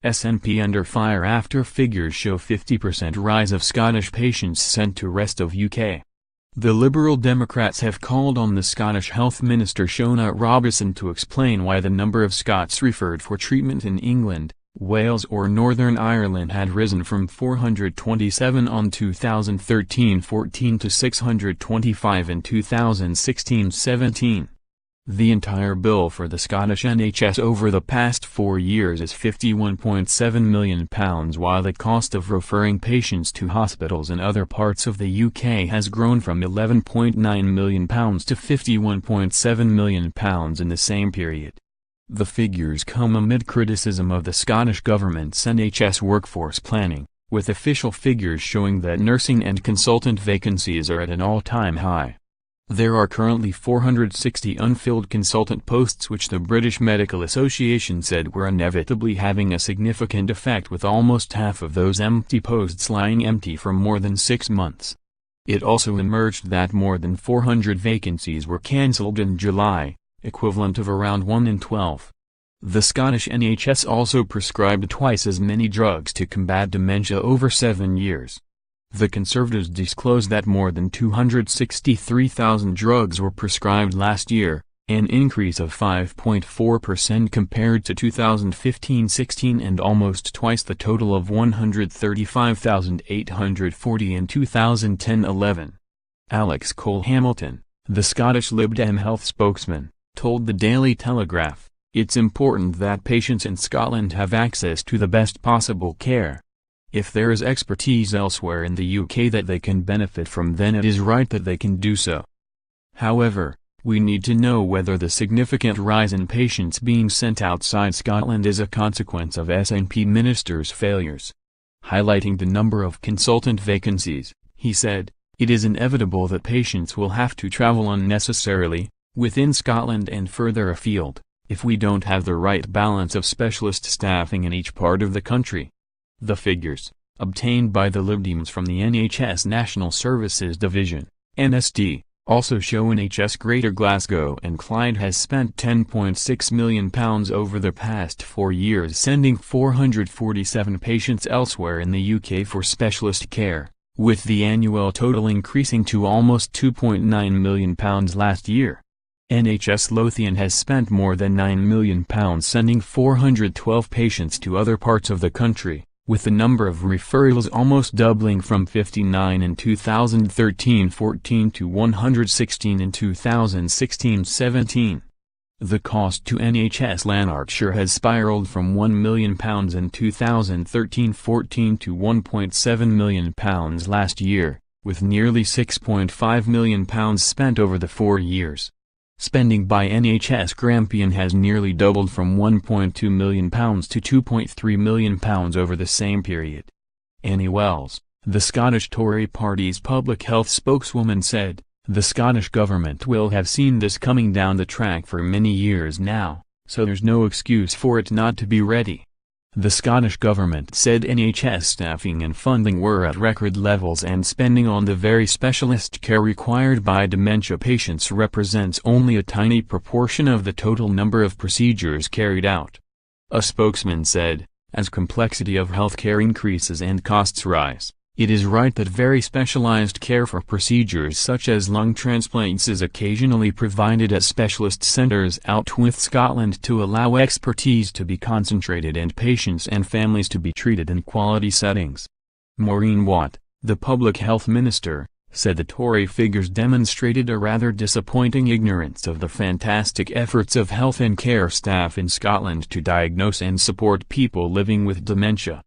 SNP under fire after figures show 50% rise of Scottish patients sent to rest of UK. The Liberal Democrats have called on the Scottish Health Minister Shona Robison to explain why the number of Scots referred for treatment in England, Wales or Northern Ireland had risen from 427 on 2013-14 to 625 in 2016-17. The entire bill for the Scottish NHS over the past 4 years is £51.7 million, while the cost of referring patients to hospitals in other parts of the UK has grown from £11.9 million to £51.7 million in the same period. The figures come amid criticism of the Scottish Government's NHS workforce planning, with official figures showing that nursing and consultant vacancies are at an all-time high. There are currently 460 unfilled consultant posts, which the British Medical Association said were inevitably having a significant effect, with almost half of those empty posts lying empty for more than 6 months. It also emerged that more than 400 vacancies were cancelled in July, equivalent of around 1 in 12. The Scottish NHS also prescribed twice as many drugs to combat dementia over 7 years. The Conservatives disclosed that more than 263,000 drugs were prescribed last year, an increase of 5.4% compared to 2015-16 and almost twice the total of 135,840 in 2010-11. Alex Cole-Hamilton, the Scottish Lib Dem health spokesman, told the Daily Telegraph, "It's important that patients in Scotland have access to the best possible care. If there is expertise elsewhere in the UK that they can benefit from, then it is right that they can do so. However, we need to know whether the significant rise in patients being sent outside Scotland is a consequence of SNP ministers' failures." Highlighting the number of consultant vacancies, he said, "It is inevitable that patients will have to travel unnecessarily, within Scotland and further afield, if we don't have the right balance of specialist staffing in each part of the country." The figures, obtained by the Lib Dems from the NHS National Services Division, NSD, also show NHS Greater Glasgow and Clyde has spent £10.6 million over the past 4 years sending 447 patients elsewhere in the UK for specialist care, with the annual total increasing to almost £2.9 million last year. NHS Lothian has spent more than £9 million sending 412 patients to other parts of the country, with the number of referrals almost doubling from 59 in 2013-14 to 116 in 2016-17. The cost to NHS Lanarkshire has spiralled from £1 million in 2013-14 to £1.7 million last year, with nearly £6.5 million spent over the 4 years. Spending by NHS Grampian has nearly doubled from £1.2 million to £2.3 million over the same period. Annie Wells, the Scottish Tory party's public health spokeswoman, said, "The Scottish Government will have seen this coming down the track for many years now, so there's no excuse for it not to be ready." The Scottish Government said NHS staffing and funding were at record levels and spending on the very specialist care required by dementia patients represents only a tiny proportion of the total number of procedures carried out. A spokesman said, "As complexity of healthcare increases and costs rise, it is right that very specialized care for procedures such as lung transplants is occasionally provided at specialist centres out with Scotland to allow expertise to be concentrated and patients and families to be treated in quality settings." Maureen Watt, the Public Health Minister, said the Tory figures demonstrated a rather disappointing ignorance of the fantastic efforts of health and care staff in Scotland to diagnose and support people living with dementia.